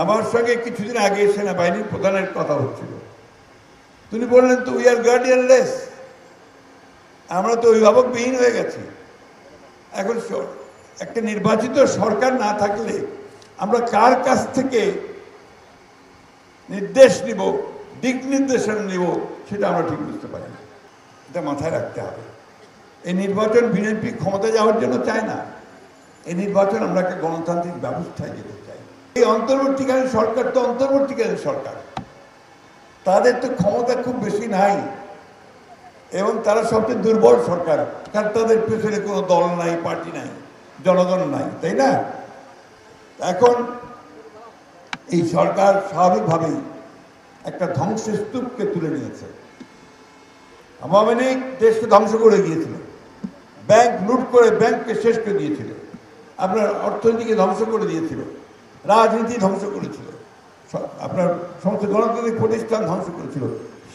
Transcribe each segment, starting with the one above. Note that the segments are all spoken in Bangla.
আমার সঙ্গে কিছুদিন আগে সেনাবাহিনীর প্রধানের কথা হচ্ছিল। তিনি বললেন তো উই আর গার্ডিয়ানলেস, আমরা তো অভিভাবকবিহীন হয়ে গেছি। এখন একটা নির্বাচিত সরকার না থাকলে আমরা কার কাছ থেকে নির্দেশ নিব, দিক নির্দেশনা নিব, সেটা আমরা ঠিক বুঝতে পারি না। এটা মাথায় রাখতে হবে। এই নির্বাচন বিএনপি ক্ষমতা যাওয়ার জন্য চায় না। এই নির্বাচন আমরা একটা গণতান্ত্রিক ব্যবস্থায় যেতে চাই। এই অন্তর্বর্তীকালীন সরকার তো অন্তর্বর্তীকালীন সরকার, তাদের তো ক্ষমতা খুব বেশি নাই এবং তারা সবচেয়ে দুর্বল সরকার, কারণ তাদের পেছনে কোনো দল নাই, পার্টি নাই, জনগণ নাই, তাই না? এখন এই সরকার স্বাভাবিকভাবেই একটা ধ্বংসস্তূপকে তুলে নিয়েছে। আওয়ামী লীগ দেশকে ধ্বংস করে গিয়েছিল, ব্যাংক লুট করে ব্যাংককে শেষ করে দিয়েছিল, আপনার অর্থনীতিকে ধ্বংস করে দিয়েছিল, রাজনীতি ধ্বংস করেছিল, আপনার সমস্ত গণতান্ত্রিক প্রতিষ্ঠান ধ্বংস করেছিল।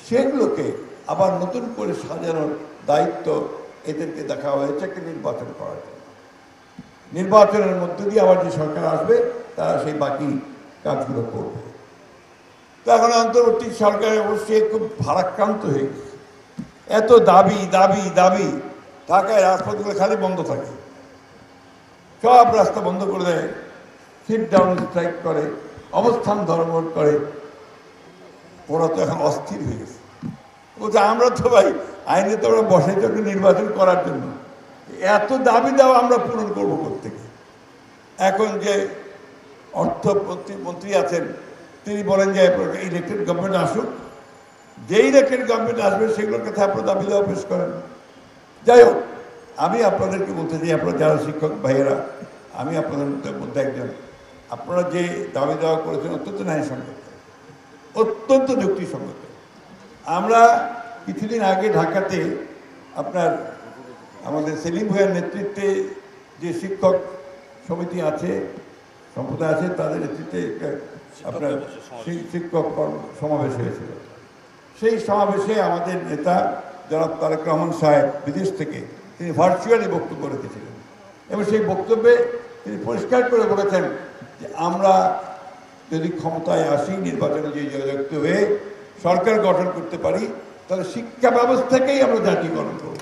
সেগুলোকে আবার নতুন করে সাজানোর দায়িত্ব এদেরকে দেখা হয়েছে একটা নির্বাচন করার জন্য। নির্বাচনের মধ্য দিয়ে আবার যে সরকার আসবে তারা সেই বাকি কাজগুলো করবে। তো এখন অন্তর্বর্তী সরকার অবশ্যই খুব ভারাক্রান্ত হয়ে গেছে। এত দাবি দাবি দাবি, ঢাকায় রাজপথগুলো খালি বন্ধ থাকে, সব রাস্তা বন্ধ করে দেয়, সিট ডাউন স্ট্রাইক করে, অবস্থান ধর্মঘট করে। ওরা তো এখন অস্থির হয়ে গেছে। বলছে আমরা তো ভাই আইনে তো ওরা বসাই তো নির্বাচন করার জন্য, এত দাবি দেওয়া আমরা পূরণ করবো কোত্থেকে? এখন যে অর্থ মন্ত্রী আছেন তিনি বলেন যে ইলেকটেড গভর্নমেন্ট আসুক, যে ইলেকটেড গভর্নমেন্ট আসবে সেগুলোর কাছে আপনারা দাবি দেওয়া পেশ করেন। যাই হোক, আমি আপনাদেরকে বলতে চাই, আপনারা যারা শিক্ষক ভাইয়েরা, আমি আপনাদের মধ্যে একজন, আপনারা যে দাবি দেওয়া করেছেন অত্যন্ত ন্যায়সঙ্গত, অত্যন্ত যুক্তিসঙ্গত। আমরা কিছুদিন আগে ঢাকাতে আপনার আমাদের সেলিম ভাইয়ের নেতৃত্বে যে শিক্ষক সমিতি আছে, সম্প্রদায় আছে, তাদের নেতৃত্বে আপনার শিক্ষক সমাবেশ হয়েছিল। সেই সমাবেশে আমাদের নেতা জনাব তারেক রহমান সাহেব বিদেশ থেকে তিনি ভার্চুয়ালি বক্তব্য রেখেছিলেন এবং সেই বক্তব্যে তিনি পরিষ্কার করে বলেছেন যে আমরা যদি ক্ষমতায় আসি, নির্বাচনে যে জয়যুক্ত হয়ে সরকার গঠন করতে পারি, তাহলে শিক্ষা ব্যবস্থাকেই আমরা জাতীয়করণ করব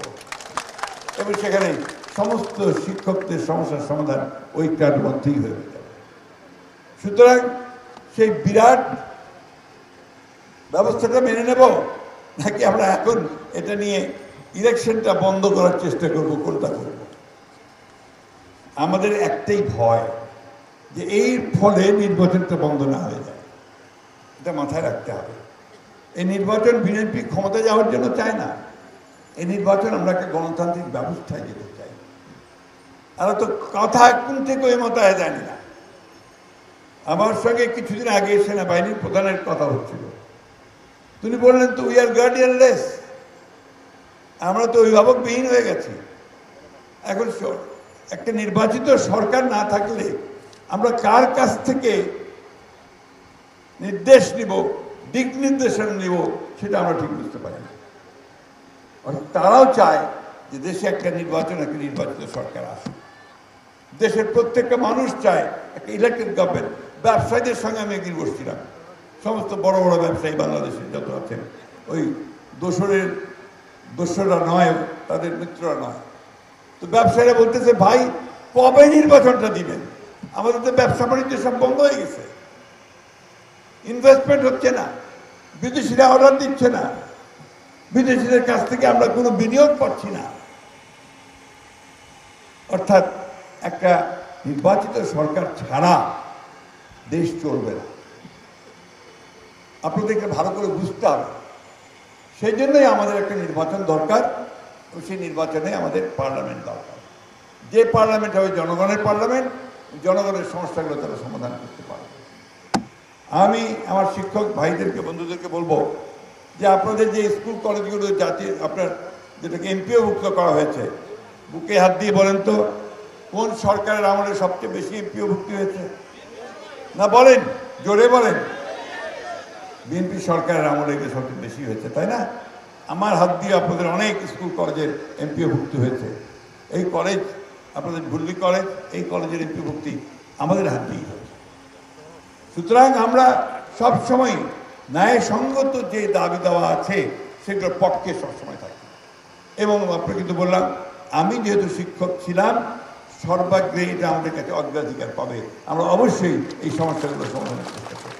এবং সেখানে সমস্ত শিক্ষকদের সমস্যার সমাধান ওইটার মধ্যেই হয়ে যাবে। সুতরাং সেই বিরাট ব্যবস্থাটা মেনে নেব, নাকি আমরা এখন এটা নিয়ে ইলেকশনটা বন্ধ করার চেষ্টা করব, কোনটা করব? আমাদের একটাই ভয় যে এই ফলে নির্বাচনটা বন্ধ না হয়ে যায়। এটা মাথায় রাখতে হবে। এই নির্বাচন বিএনপি ক্ষমতা যাওয়ার জন্য চায় না। এই নির্বাচন আমরা একটা গণতান্ত্রিক ব্যবস্থায় যেতে চাই। আর তো কথা কোন থেকে ওই মতায় জানি না। আমার সঙ্গে কিছুদিন আগে সেনাবাহিনীর প্রধানের কথা হচ্ছিল। তিনি বললেন তো উই আর গার্ডিয়ানলেস, আমরা তো অভিভাবকবিহীন হয়ে গেছি। এখন একটা নির্বাচিত সরকার না থাকলে আমরা কার কাছ থেকে নির্দেশ নিব, দিক নির্দেশনা নিব, সেটা আমরা ঠিক বুঝতে পারি না। তারাও চায় যে দেশে একটা নির্বাচিত সরকার আসুক। দেশের প্রত্যেকটা মানুষ চায় একটা ইলেকটেড গভর্নমেন্ট। ব্যবসায়ীদের সঙ্গে আমি একদিন বসছিলাম, সমস্ত বড় বড় ব্যবসায়ী বাংলাদেশের যত আছেন, ওই দোসররা নয়, তাদের মিত্ররা নয়। তো ব্যবসায়ীরা বলতেছে ভাই কবে নির্বাচনটা দিবেন? আমাদের তো ব্যবসা বাণিজ্য সব বন্ধ হয়ে গেছে, ইনভেস্টমেন্ট হচ্ছে না, বিদেশিরা অর্ডার দিচ্ছে না, বিদেশিদের কাছ থেকে আমরা কোনো বিনিয়োগ পাচ্ছি না। অর্থাৎ একটা নির্বাচিত সরকার ছাড়া দেশ চলবে না। আপনাদেরকে ভালো করে বুঝতে হবে। সেই জন্যই আমাদের একটা নির্বাচন দরকার, সেই নির্বাচনে আমাদের পার্লামেন্ট দরকার। যে পার্লামেন্ট হবে জনগণের পার্লামেন্ট, জনগণের সমস্যাগুলো তারা সমাধান করতে পারবে। আমি আমার শিক্ষক ভাইদেরকে, বন্ধুদেরকে বলবো যে আপনাদের যে স্কুল কলেজগুলো জাতীয় আপনার যেটাকে এমপিওভুক্ত করা হয়েছে, বুকে হাত দিয়ে বলেন তো কোন সরকারের আমলে সবচেয়ে বেশি এমপিওভুক্তি হয়েছে? না বলেন, জোরে বলেন। বিএনপি সরকারের আমলে এগুলো সবচেয়ে বেশি হয়েছে, তাই না? আমার হাত দিয়ে আপনাদের অনেক স্কুল কলেজের এমপিওভুক্তি হয়েছে। এই কলেজ আপনাদের ভুল্লি কলেজ, এই কলেজের এমপিওভুক্তি আমাদের হাত দিয়েই হয়েছে। সুতরাং আমরা সবসময় ন্যায়সঙ্গত যে দাবি দেওয়া আছে সেগুলোর পক্ষে সবসময় থাকি। এবং আপনাকে কিন্তু বললাম, আমি যেহেতু শিক্ষক ছিলাম, সর্বাগ্রে এটা আমাদের কাছে অগ্রাধিকার পাবে। আমরা অবশ্যই এই সমস্যাগুলো সমাধানের চেষ্টা করি।